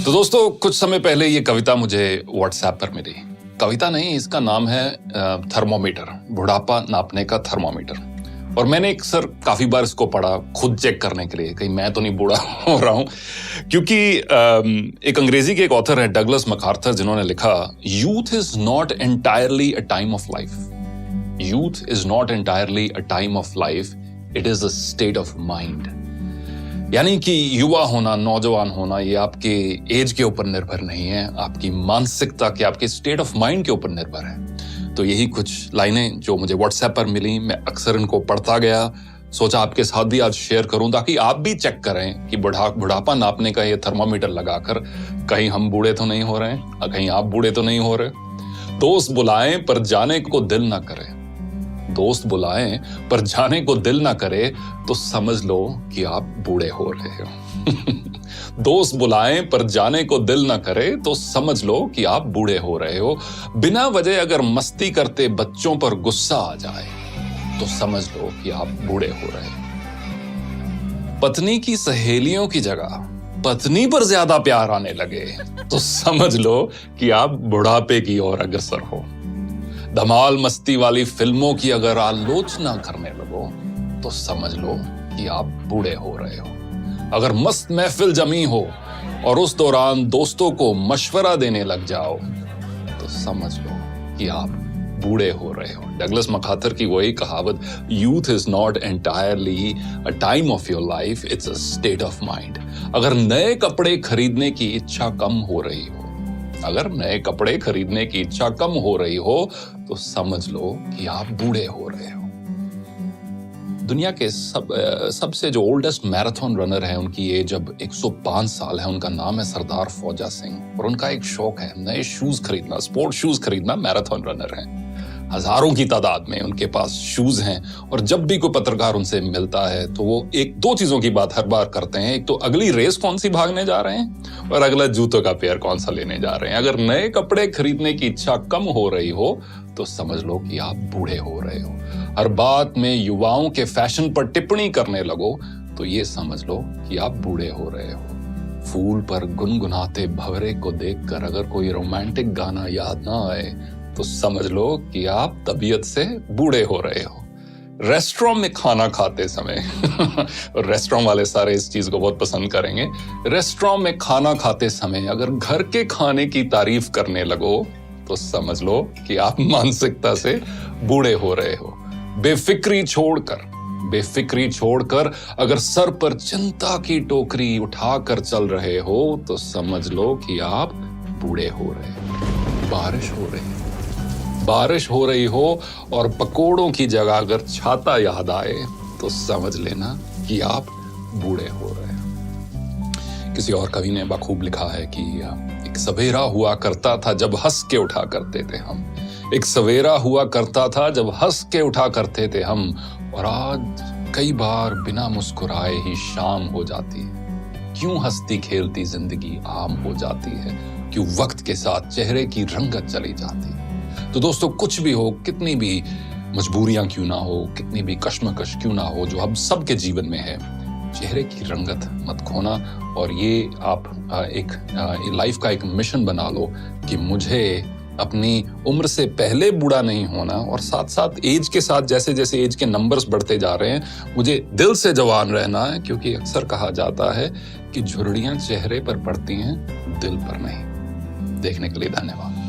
तो दोस्तों कुछ समय पहले ये कविता मुझे व्हाट्सएप पर मिली। कविता नहीं, इसका नाम है थर्मोमीटर, बुढ़ापा नापने का थर्मोमीटर। और मैंने अक्सर काफी बार इसको पढ़ा खुद चेक करने के लिए, कहीं मैं तो नहीं बूढ़ा हो रहा हूं। क्योंकि एक अंग्रेजी के एक ऑथर है डगलस मैकार्थर, जिन्होंने लिखा, youth is not entirely a time of life. Youth is not entirely a time of life, it is a state of mind. यानी कि युवा होना, नौजवान होना, ये आपके एज के ऊपर निर्भर नहीं है, आपकी मानसिकता के, आपके स्टेट ऑफ माइंड के ऊपर निर्भर है। तो यही कुछ लाइनें जो मुझे व्हाट्सएप पर मिली, मैं अक्सर इनको पढ़ता गया, सोचा आपके साथ भी आज शेयर करूं ताकि आप भी चेक करें कि बुढ़ापा नापने का ये थर्मामीटर लगाकर कहीं हम बूढ़े तो नहीं हो रहे हैं, कहीं आप बूढ़े तो नहीं हो रहे। दोस्त बुलाएं पर जाने को दिल ना करे, दोस्त बुलाएं पर जाने को दिल ना करे तो समझ लो कि आप बूढ़े हो रहे हो। दोस्त बुलाएं पर जाने को दिल ना करे तो समझ लो कि आप बूढ़े हो रहे हो। बिना वजह अगर मस्ती करते बच्चों पर गुस्सा आ जाए तो समझ लो कि आप बूढ़े हो रहे हो। पत्नी की सहेलियों की जगह पत्नी पर ज्यादा प्यार आने लगे तो समझ लो कि आप बुढ़ापे की ओर अग्रसर हो। धमाल मस्ती वाली फिल्मों की अगर आलोचना करने लगो तो समझ लो कि आप बूढ़े हो रहे हो। अगर मस्त महफिल जमी हो और उस दौरान दोस्तों को मशवरा देने लग जाओ तो समझ लो कि आप बूढ़े हो रहे हो। डगलस मैकार्थर की वही कहावत, youth is not entirely a time of your life, it's a state of mind. अगर नए कपड़े खरीदने की इच्छा कम हो रही हो, अगर नए कपड़े खरीदने की इच्छा कम हो रही हो तो समझ लो कि आप बूढ़े हो रहे हो। दुनिया के सबसे जो ओल्डेस्ट मैराथन रनर है, उनकी एज अब 105 साल है। उनका नाम है सरदार फौजा सिंह और उनका एक शौक है नए शूज खरीदना, स्पोर्ट शूज खरीदना। मैराथन रनर है, हजारों की तादाद में उनके पास शूज हैं। और जब भी कोई पत्रकार उनसे मिलता है तो वो एक दो चीजों की बात हर बार करते हैं, एक तो अगली रेस कौन सी भागने जा रहे हैं और अगला जूतों का पेयर कौन सा लेने जा रहे हैं। अगर नए कपड़े खरीदने की इच्छा कम हो रही हो तो समझ लो कि आप बूढ़े हो रहे हो। हर बात में युवाओं के फैशन पर टिप्पणी करने लगो तो ये समझ लो कि आप बूढ़े हो रहे हो। फूल पर गुनगुनाते भंवरे को देखकर अगर कोई रोमांटिक गाना याद ना आए तो समझ लो कि आप तबीयत से बूढ़े हो रहे हो। रेस्टोरेंट में खाना खाते समय और रेस्टोरेंट वाले सारे इस चीज को बहुत पसंद करेंगे। रेस्टोरेंट में खाना खाते समय अगर घर के खाने की तारीफ करने लगो तो समझ लो कि आप मानसिकता से बूढ़े हो रहे हो। बेफिक्री छोड़कर अगर सर पर चिंता की टोकरी उठाकर चल रहे हो तो समझ लो कि आप बूढ़े हो रहे हो। बारिश हो रही हो और पकोड़ों की जगह अगर छाता याद आए तो समझ लेना कि आप बूढ़े हो रहे हो। किसी और कवि ने बखूब लिखा है कि एक सवेरा हुआ करता था जब हंस के उठा करते थे हम, एक सवेरा हुआ करता था जब हंस के उठा करते थे हम, और आज कई बार बिना मुस्कुराए ही शाम हो जाती है। क्यों हंसती खेलती जिंदगी आम हो जाती है, क्यों वक्त के साथ चेहरे की रंगत चली जाती है। तो दोस्तों कुछ भी हो, कितनी भी मजबूरियां क्यों ना हो, कितनी भी कश्मकश क्यों ना हो, जो हम सबके जीवन में है, चेहरे की रंगत मत खोना। और ये आप एक लाइफ का एक मिशन बना लो कि मुझे अपनी उम्र से पहले बूढ़ा नहीं होना, और साथ साथ एज के साथ जैसे जैसे एज के नंबर्स बढ़ते जा रहे हैं मुझे दिल से जवान रहना है। क्योंकि अक्सर कहा जाता है कि झुर्रियां चेहरे पर पड़ती हैं, दिल पर नहीं। देखने के लिए धन्यवाद।